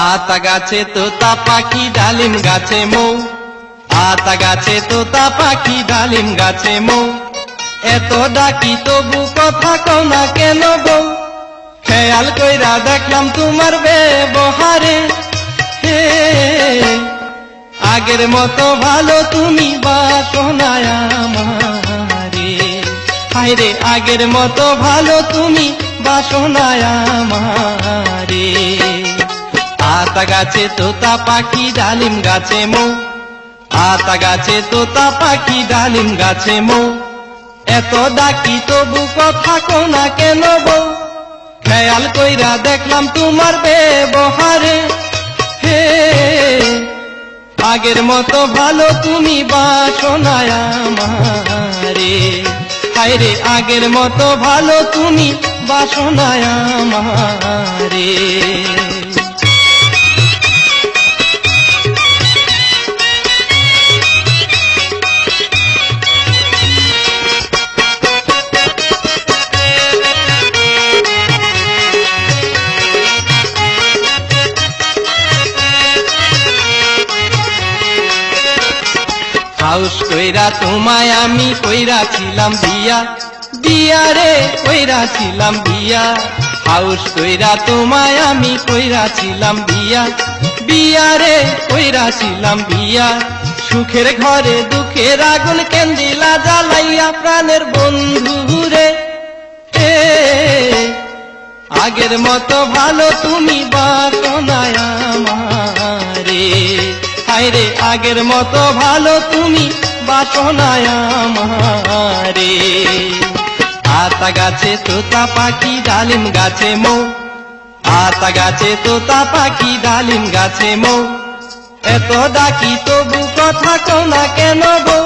আতা গাছে তোতা পাখি ডালিম গাছে মৌ, আতা গাছে তোতা পাখি ডালিম গাছে মৌ, এত ডাকি তবু কথা কও না কেন বউ? খেয়াল কইরা দেখলাম তোমার ব্যবহারে, আগের মতো ভালো তুমি বাসো না আমারে, হায়রে আগের মতো ভালো তুমি বাসো না আমারে। আতা গাছে তোতা পাখি ডালিম গাছে মৌ, আতা গাছে তোতা পাখি ডালিম গাছে মৌ, এত ডাকি তবু কথা কও না কেন বউ? খেয়াল কইরা দেখলাম তোমার ব্যবহারে, আগের মতো ভালো তুমি বাসো না আমারে, হায়রে আগের মতো ভালো তুমি বাসো না আমারে। হাউস কইরা তোমায় আমি কইরাছিলাম বিয়া, বিয়া রে কইরাছিলাম বিয়া, হাউস কইরা তোমায় আমি কইরাছিলাম বিয়া, বিয়া রে কইরাছিলাম বিয়া। সুখের ঘরে দুঃখের আগুন কেন্দিলা জ্বালাইয়া প্রাণের বন্ধু রে, আগের মতো ভালো তুমি বাসো না আমারে, হায়রে আগের মতো ভালো তুমি বাসো না আমারে। আতা গাছে তোতা পাখি ডালিম গাছে মৌ, আতা গাছে তোতা পাখি ডালিম গাছে মৌ, এত ডাকি তবু কথা কও না কেন বউ?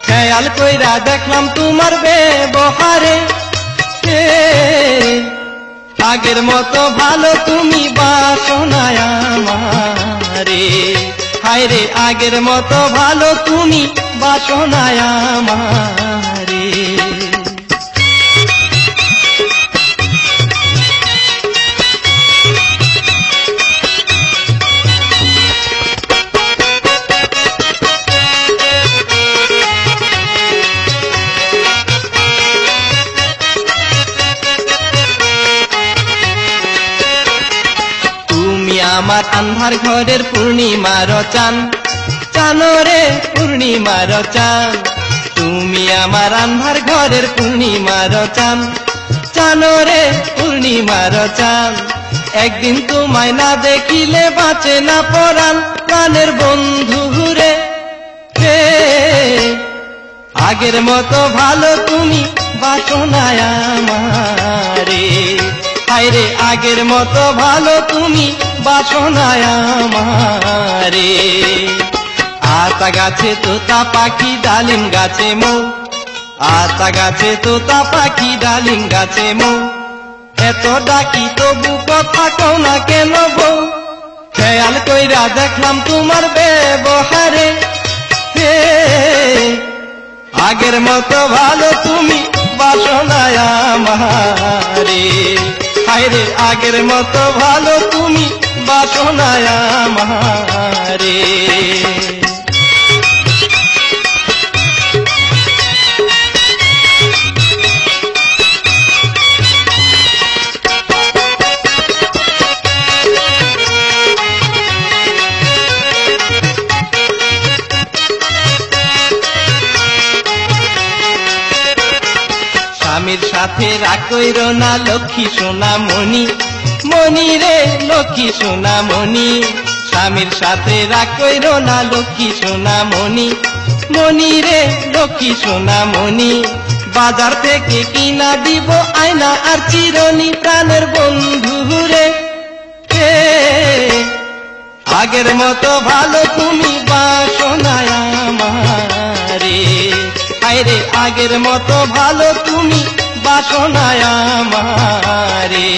খেয়াল কইরা দেখলাম তোমার ব্যবহারে, আগের মতো ভালো তুমি বাসো না আমারে, হায়রে আগের মতো ভালো তুমি বাসো না আমারে। আমার আন্ধার ঘরের পূর্ণিমার চান, চানো রে পূর্ণিমার চান, তুমি আমার আন্ধার ঘরের পূর্ণিমার চান, চানো রে পূর্ণিমার চান। একদিন তোমায় না দেখিলে বাঁচে না পরাণ প্রাণের বন্ধু রে, আগের মতো ভালো তুমি বাসো না আমারে, হায়রে আগের মতো ভালো তুমি বাসো না আমারে। আতা গাছে তোতা পাখি ডালিম গাছে মৌ, আতা গাছে তোতা পাখি ডালিম গাছে মৌ, এত ডাকি তবু কথা কও না কেন বউ? খেয়াল কইরা দেখলাম তোমার ব্যবহারে, আগের মতো ভালো তুমি বাসো না আমারে, হায়রে আগের মতো ভালো তুমি বাসো না আমারে। স্বামীর সাথে রাগ কইরো না লক্ষ্মী সোনা মনি, মনি রে লক্ষ্মী সোনা মনি, স্বামীর সাথে রাগ কইরো না লক্ষ্মী সোনা মনি, মনি রে লক্ষ্মী সোনা মনি। বাজার থেকে কিনা দিব আয়না আর চিরনি প্রাণের বন্ধু রে, আগের মতো ভালো তুমি বাসো না আমারে, হায়রে আগের মতো ভালো তুমি বাসো না আমারে।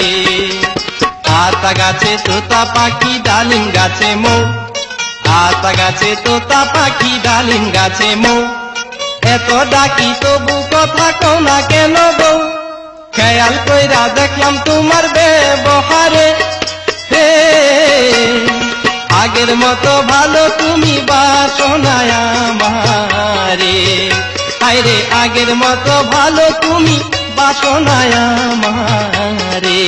আতা গাছে তোতা পাখি ডালিম গাছে মৌ, আতা গাছে তোতা পাখি ডালিম গাছে মৌ, এত ডাকি তবু কথা কও না কেন বউ? খেয়াল কইরা দেখলাম তোমার ব্যবহারে, আগের মতো ভালো তুমি বাসনায় আমারে, হায়রে আগের মতো ভালো তুমি বাসনায় আমারে।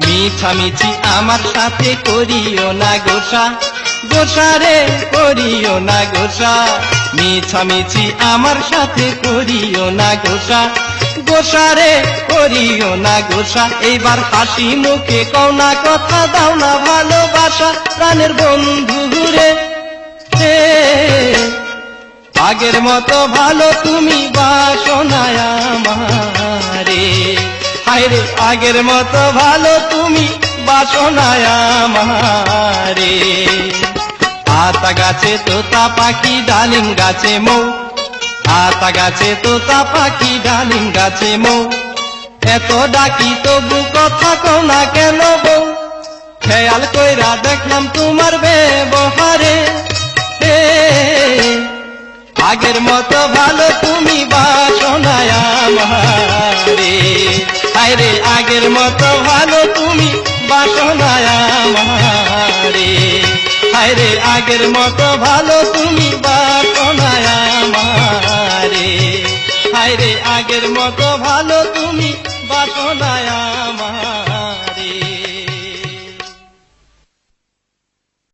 মিছামিছি আমার সাথে করিও না গোসা, গোসা রে করিও না গোসা। মিছামিছি আমার সাথে করিও না গোসা, গোসা রে করিও না গোসা। এইবার হাসি মুখে কও না কথা, দাও না ভালোবাসা প্রাণের বন্ধু রে। আগের মতো ভালো তুমি বাসনায় আমারে, হায়রে আগের মতো ভালো তুমি বাসনায় আমারে। আতা গাছে তোতা পাখি ডালিম গাছে মৌ, আতা গাছে তোতা পাখি ডালিম গাছে মৌ। এত ডাকি তবু কথা কও না কেন বউ, খেয়াল কইরা দেখলাম তোমার ব্যবহারে। আগের মতো ভালো তুমি বাসনায় আমারে, হায়রে আগের মতো ভালো তুমি বাসনায় আমারে, হায়রে আগের মতো ভালো তুমি বাসনায় আমারে, হায়রে আগের মতো ভালো তুমি বাসনায় আমারে।